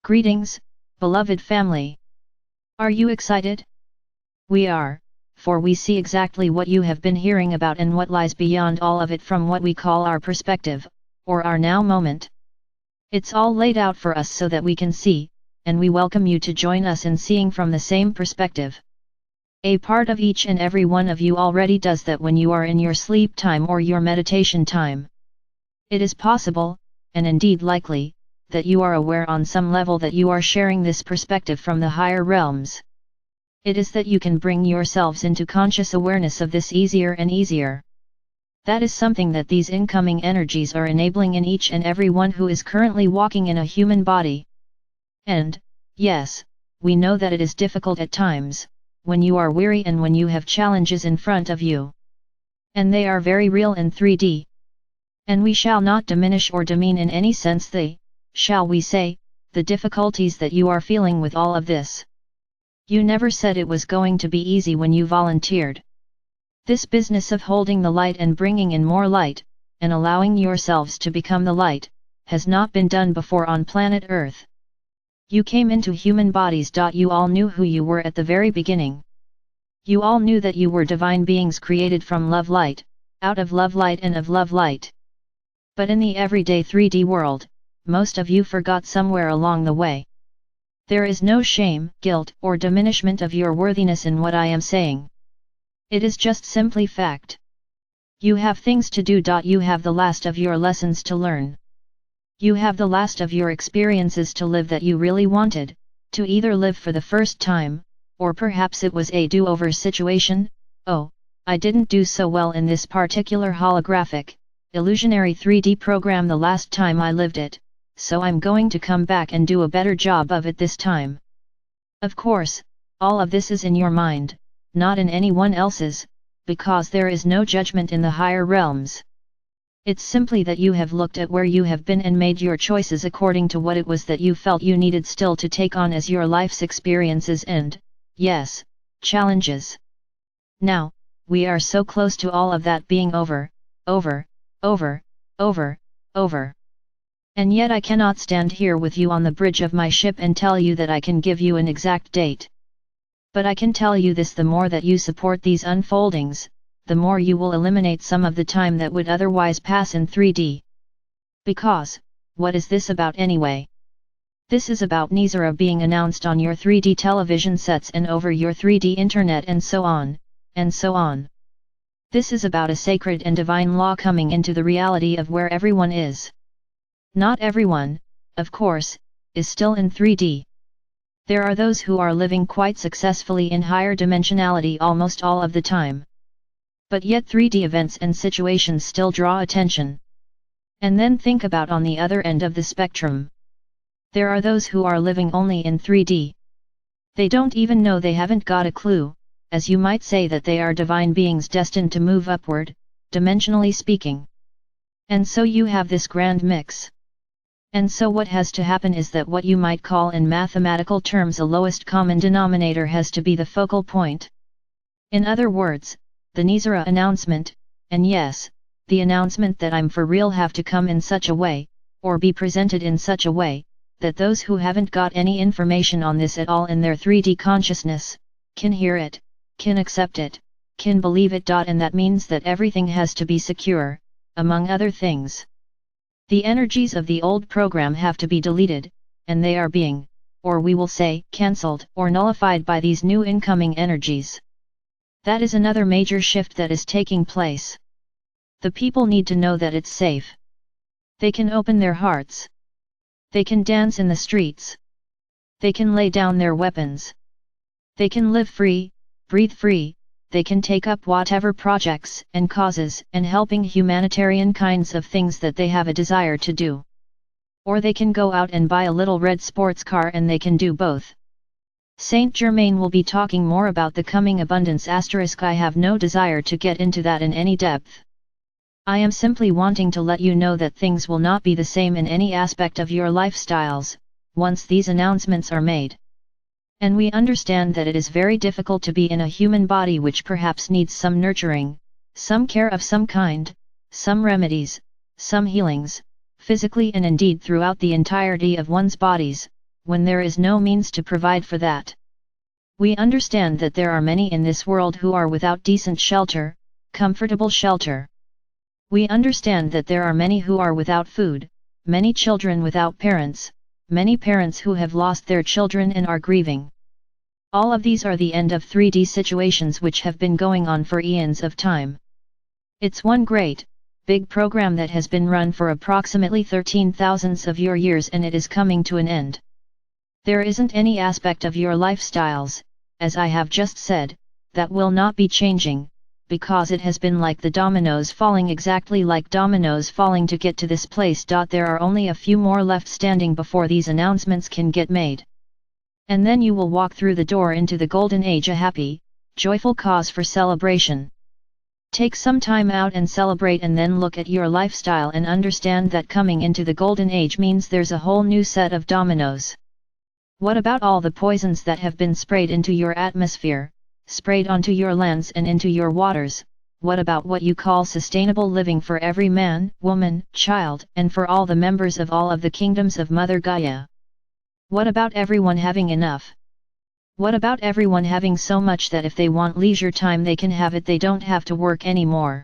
Greetings, beloved family. Are you excited? We are, for we see exactly what you have been hearing about and what lies beyond all of it from what we call our perspective, or our now moment. It's all laid out for us so that we can see, and we welcome you to join us in seeing from the same perspective. A part of each and every one of you already does that when you are in your sleep time or your meditation time. It is possible, and indeed likely, that you are aware on some level that you are sharing this perspective from the higher realms. It is that you can bring yourselves into conscious awareness of this easier and easier. That is something that these incoming energies are enabling in each and every one who is currently walking in a human body. And, yes, we know that it is difficult at times, when you are weary and when you have challenges in front of you. And they are very real in 3D. And we shall not diminish or demean in any sense shall we say, the difficulties that you are feeling with all of this. You never said it was going to be easy when you volunteered. This business of holding the light and bringing in more light, and allowing yourselves to become the light, has not been done before on planet Earth. You came into human bodies. You all knew who you were at the very beginning. You all knew that you were divine beings created from love light, out of love light and of love light. But in the everyday 3D world, most of you forgot somewhere along the way. There is no shame, guilt, or diminishment of your worthiness in what I am saying. It is just simply fact. You have things to do. You have the last of your lessons to learn. You have the last of your experiences to live that you really wanted, to either live for the first time, or perhaps it was a do-over situation. Oh, I didn't do so well in this particular holographic, illusionary 3D program the last time I lived it, so I'm going to come back and do a better job of it this time. Of course, all of this is in your mind, not in anyone else's, because there is no judgment in the higher realms. It's simply that you have looked at where you have been and made your choices according to what it was that you felt you needed still to take on as your life's experiences and, yes, challenges. Now, we are so close to all of that being over. And yet I cannot stand here with you on the bridge of my ship and tell you that I can give you an exact date. But I can tell you this: the more that you support these unfoldings, the more you will eliminate some of the time that would otherwise pass in 3D. Because, what is this about anyway? This is about Nisara being announced on your 3D television sets and over your 3D internet and so on, and so on. This is about a sacred and divine law coming into the reality of where everyone is. Not everyone, of course, is still in 3D. There are those who are living quite successfully in higher dimensionality almost all of the time. But yet 3D events and situations still draw attention. And then think about on the other end of the spectrum. There are those who are living only in 3D. They don't even know, they haven't got a clue, as you might say, that they are divine beings destined to move upward, dimensionally speaking. And so you have this grand mix. And so what has to happen is that what you might call in mathematical terms a lowest common denominator has to be the focal point. In other words, the Nisara announcement, and yes, the announcement that I'm for real, have to come in such a way, or be presented in such a way, that those who haven't got any information on this at all in their 3D consciousness, can hear it, can accept it, can believe it. And that means that everything has to be secure, among other things. The energies of the old program have to be deleted, and they are being, or we will say, cancelled or nullified by these new incoming energies. That is another major shift that is taking place. The people need to know that it's safe. They can open their hearts. They can dance in the streets. They can lay down their weapons. They can live free, breathe free. They can take up whatever projects and causes and helping humanitarian kinds of things that they have a desire to do. Or they can go out and buy a little red sports car, and they can do both. Saint Germain will be talking more about the coming abundance. I have no desire to get into that in any depth. I am simply wanting to let you know that things will not be the same in any aspect of your lifestyles, once these announcements are made. And we understand that it is very difficult to be in a human body which perhaps needs some nurturing, some care of some kind, some remedies, some healings, physically and indeed throughout the entirety of one's bodies, when there is no means to provide for that. We understand that there are many in this world who are without decent shelter, comfortable shelter. We understand that there are many who are without food, many children without parents, many parents who have lost their children and are grieving. All of these are the end of 3D situations which have been going on for eons of time. It's one great, big program that has been run for approximately 13,000 of your years, and it is coming to an end. There isn't any aspect of your lifestyles, as I have just said, that will not be changing, because it has been like the dominoes falling, exactly like dominoes falling to get to this place. There are only a few more left standing before these announcements can get made. And then you will walk through the door into the golden age, a happy, joyful cause for celebration. Take some time out and celebrate, and then look at your lifestyle and understand that coming into the golden age means there's a whole new set of dominoes. What about all the poisons that have been sprayed into your atmosphere, sprayed onto your lands and into your waters? What about what you call sustainable living for every man, woman, child, and for all the members of all of the kingdoms of Mother Gaia? What about everyone having enough? What about everyone having so much that if they want leisure time they can have it, they don't have to work anymore?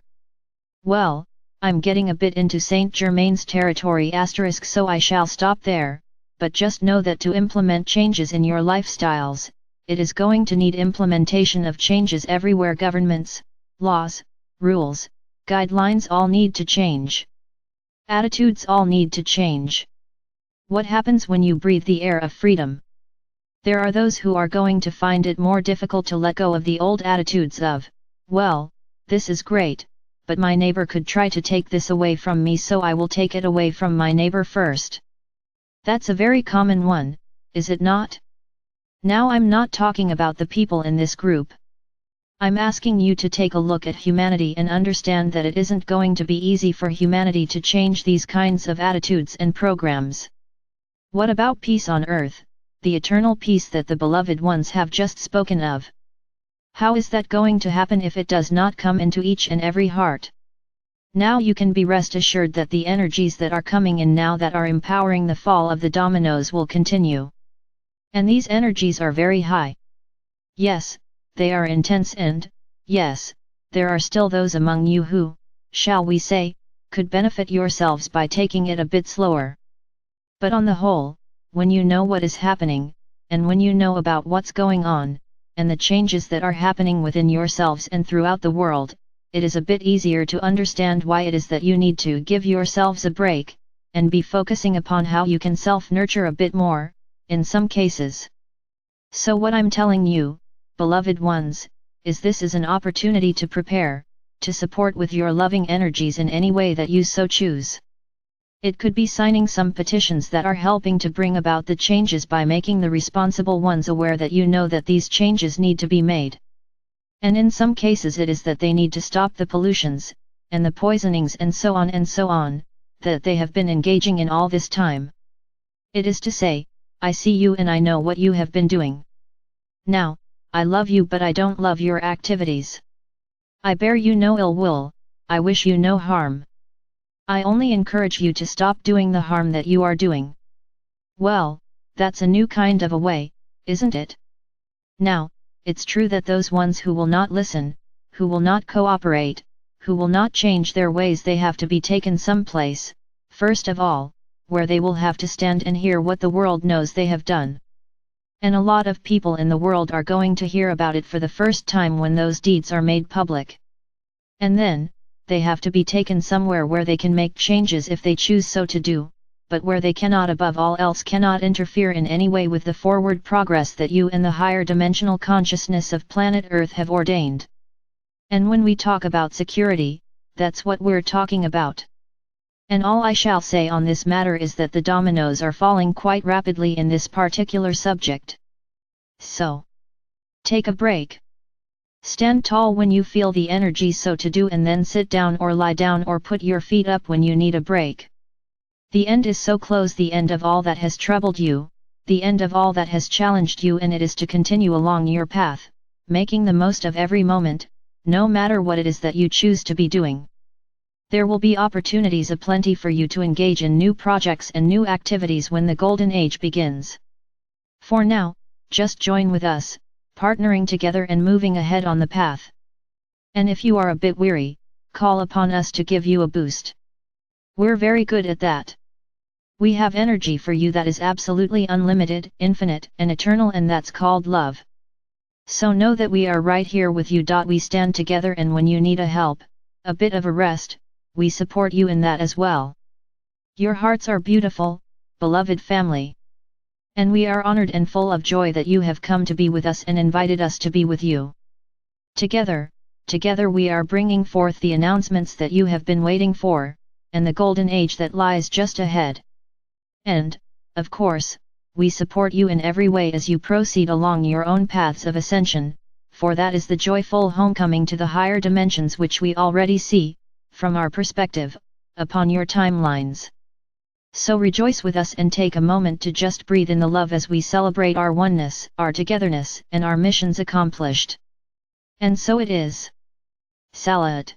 Well, I'm getting a bit into Saint Germain's territory *, so I shall stop there, but just know that to implement changes in your lifestyles, it is going to need implementation of changes everywhere. Governments, laws, rules, guidelines all need to change. Attitudes all need to change. What happens when you breathe the air of freedom? There are those who are going to find it more difficult to let go of the old attitudes of, well, this is great, but my neighbor could try to take this away from me, so I will take it away from my neighbor first. That's a very common one, is it not? Now I'm not talking about the people in this group. I'm asking you to take a look at humanity and understand that it isn't going to be easy for humanity to change these kinds of attitudes and programs. What about peace on earth, the eternal peace that the beloved ones have just spoken of? How is that going to happen if it does not come into each and every heart? Now you can be rest assured that the energies that are coming in now that are empowering the fall of the dominoes will continue. And these energies are very high. Yes, they are intense, and, yes, there are still those among you who, shall we say, could benefit yourselves by taking it a bit slower. But on the whole, when you know what is happening, and when you know about what's going on, and the changes that are happening within yourselves and throughout the world, it is a bit easier to understand why it is that you need to give yourselves a break, and be focusing upon how you can self-nurture a bit more, in some cases. So what I'm telling you, beloved ones, is this is an opportunity to prepare, to support with your loving energies in any way that you so choose. It could be signing some petitions that are helping to bring about the changes by making the responsible ones aware that you know that these changes need to be made. And in some cases it is that they need to stop the pollutions, and the poisonings and so on, that they have been engaging in all this time. It is to say, I see you and I know what you have been doing. Now, I love you, but I don't love your activities. I bear you no ill will, I wish you no harm. I only encourage you to stop doing the harm that you are doing. Well, that's a new kind of a way, isn't it? Now, it's true that those ones who will not listen, who will not cooperate, who will not change their ways, they have to be taken someplace, first of all, where they will have to stand and hear what the world knows they have done. And a lot of people in the world are going to hear about it for the first time when those deeds are made public. And then, they have to be taken somewhere where they can make changes if they choose so to do, but where they cannot, above all else cannot interfere in any way with the forward progress that you and the higher dimensional consciousness of planet Earth have ordained. And when we talk about security, that's what we're talking about. And all I shall say on this matter is that the dominoes are falling quite rapidly in this particular subject. So, take a break. Stand tall when you feel the energy so to do, and then sit down or lie down or put your feet up when you need a break. The end is so close, the end of all that has troubled you, the end of all that has challenged you, and it is to continue along your path, making the most of every moment, no matter what it is that you choose to be doing. There will be opportunities aplenty for you to engage in new projects and new activities when the golden age begins. For now, just join with us, partnering together and moving ahead on the path. And if you are a bit weary, call upon us to give you a boost. We're very good at that. We have energy for you that is absolutely unlimited, infinite, and eternal, and that's called love. So know that we are right here with you. We stand together, and when you need a help, a bit of a rest, we support you in that as well. Your hearts are beautiful, beloved family. And we are honored and full of joy that you have come to be with us and invited us to be with you. Together we are bringing forth the announcements that you have been waiting for, and the golden age that lies just ahead. And, of course, we support you in every way as you proceed along your own paths of ascension, for that is the joyful homecoming to the higher dimensions which we already see, from our perspective, upon your timelines. So rejoice with us and take a moment to just breathe in the love as we celebrate our oneness, our togetherness, and our missions accomplished. And so it is. Salat.